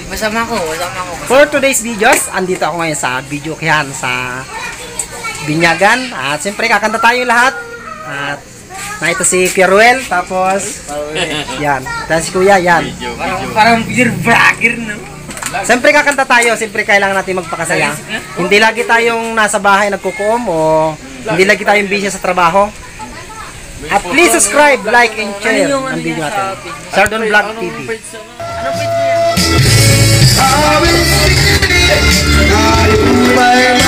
Masama ko. For today's videos, andito ako ngayon sa video kyan sa Binyagan. At siyempre kakanta tayo lahat. At ito si Kuya Ruel, tapos yan, tapos si Kuya, yan. Parang beer vlogger, no? Siyempre kakanta tayo, siyempre kailangan natin magpakasaya. Hindi lagi tayong nasa bahay nagkukuom o hindi lagi tayong busy sa trabaho. At please subscribe, like, and share ang video natin. Sardon Vlog TV. Anong page mo yan?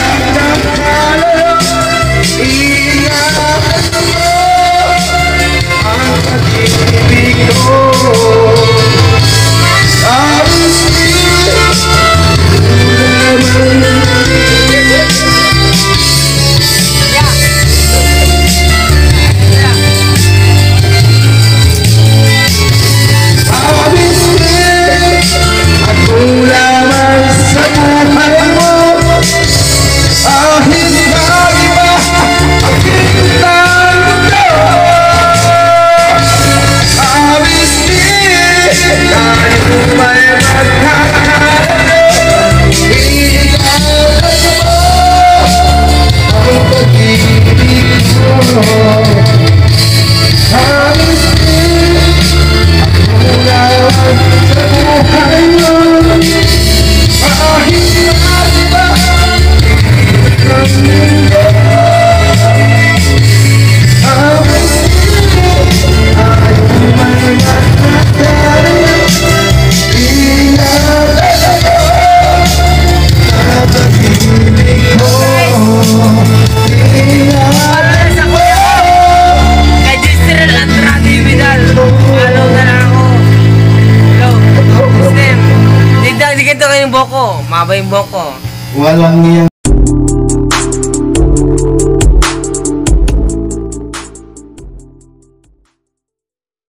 Mabay yung boko. Walang niya.